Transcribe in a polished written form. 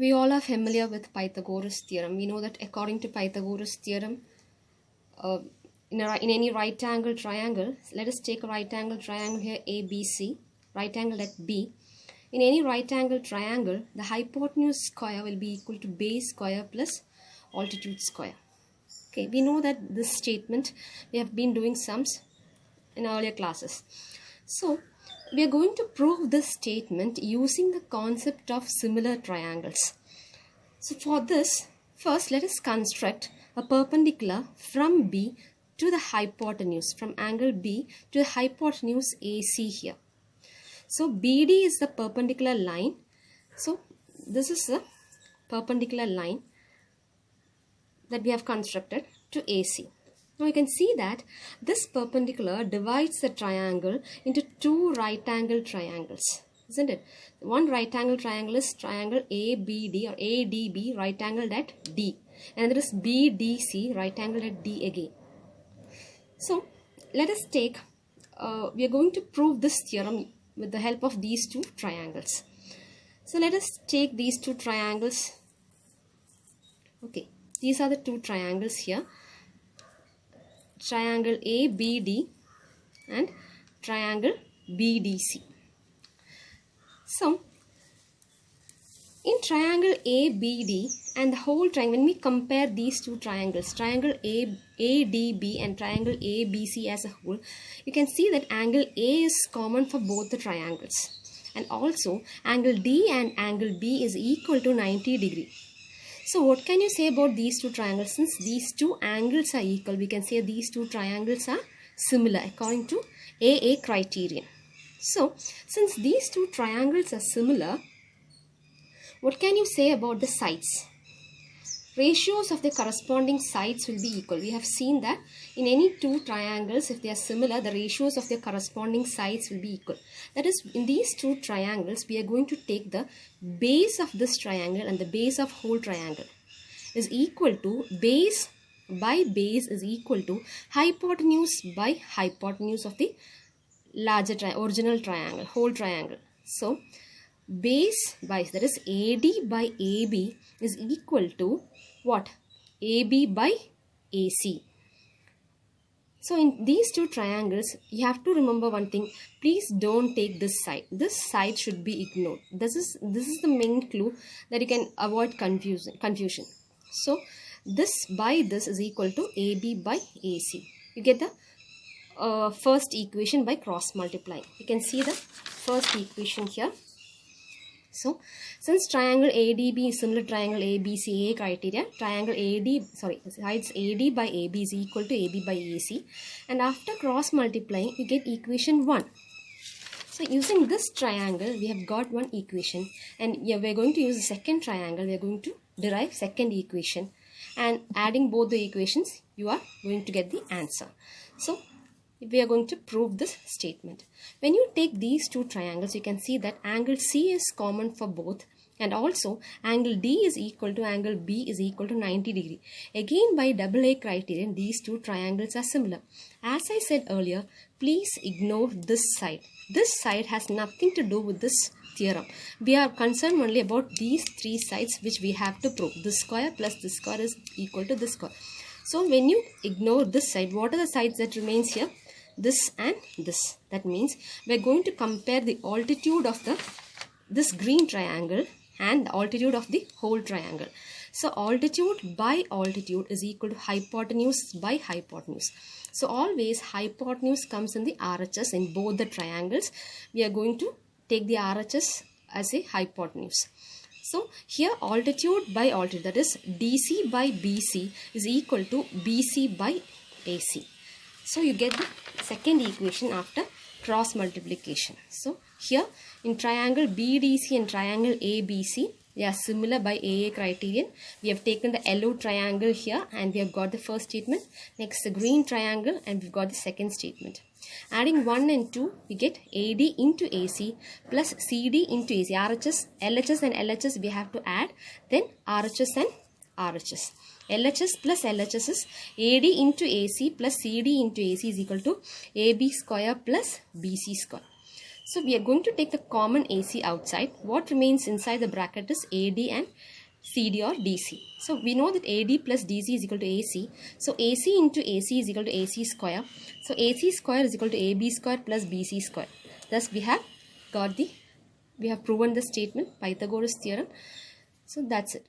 We all are familiar with Pythagoras theorem. We know that according to Pythagoras theorem, in any right angle triangle, let us take a right angle triangle here ABC, right angle at B. In any right angle triangle, the hypotenuse square will be equal to base square plus altitude square. Okay, we know that this statement, we have been doing sums in earlier classes. So, we are going to prove this statement using the concept of similar triangles. So, for this, first let us construct a perpendicular from B to the hypotenuse, from angle B to the hypotenuse AC here. So, BD is the perpendicular line. So, this is the perpendicular line that we have constructed to AC. Now you can see that this perpendicular divides the triangle into two right angle triangles, isn't it? One right angle triangle is triangle ABD or ADB, right angled at D, and there is BDC, right angled at D again. So let us take, we are going to prove this theorem with the help of these two triangles. So let us take these two triangles. Okay, these are the two triangles here. Triangle ABD and triangle BDC. So, in triangle ABD and the whole triangle, when we compare these two triangles, triangle ADB and triangle ABC as a whole, you can see that angle A is common for both the triangles. And also, angle D and angle B is equal to 90 degrees. So what can you say about these two triangles? Since these two angles are equal, we can say these two triangles are similar according to AA criterion. So since these two triangles are similar, what can you say about the sides? Ratios of the corresponding sides will be equal. We have seen that in any two triangles, if they are similar, the ratios of their corresponding sides will be equal. That is, in these two triangles, we are going to take the base of this triangle and the base of whole triangle is equal to base by base is equal to hypotenuse by hypotenuse of the larger original triangle, whole triangle. So, base by, that is AD by AB is equal to what? AB by AC. So in these two triangles, you have to remember one thing. Please don't take this side. This side should be ignored. This is the main clue that you can avoid confusion. So this by this is equal to AB by AC. You get the first equation by cross multiplying. You can see the first equation here. So, since triangle ADB is similar to triangle ABCA criteria, sides AD by AB is equal to AB by AC, and after cross multiplying, you get equation 1. So, using this triangle, we have got one equation, and we are going to use the second triangle. We are going to derive second equation, and adding both the equations, you are going to get the answer. So, we are going to prove this statement. When you take these two triangles, you can see that angle C is common for both, and also angle D is equal to angle B is equal to 90 degree. Again, by AA criterion, these two triangles are similar. As I said earlier, please ignore this side. This side has nothing to do with this theorem. We are concerned only about these three sides which we have to prove. This square plus this square is equal to this square. So when you ignore this side, what are the sides that remains here? This and this. That means we are going to compare the altitude of this green triangle and the altitude of the whole triangle. So altitude by altitude is equal to hypotenuse by hypotenuse. So always hypotenuse comes in the RHS in both the triangles. We are going to take the RHS as a hypotenuse. So here altitude by altitude, that is DC by BC is equal to BC by AC. So you get the second equation after cross multiplication. So here in triangle BDC and triangle ABC, they are similar by AA criterion. We have taken the yellow triangle here and we have got the first statement. Next the green triangle and we've got the second statement. Adding 1 and 2, we get AD into AC plus CD into AC. RHS, LHS and LHS we have to add. Then RHS and RHS. LHS plus LHS is AD into AC plus CD into AC is equal to AB square plus BC square. So we are going to take the common AC outside. What remains inside the bracket is AD and CD or DC. So we know that AD plus DC is equal to AC. So AC into AC is equal to AC square. So AC square is equal to AB square plus BC square. Thus we have proven the statement, Pythagoras theorem. So that's it.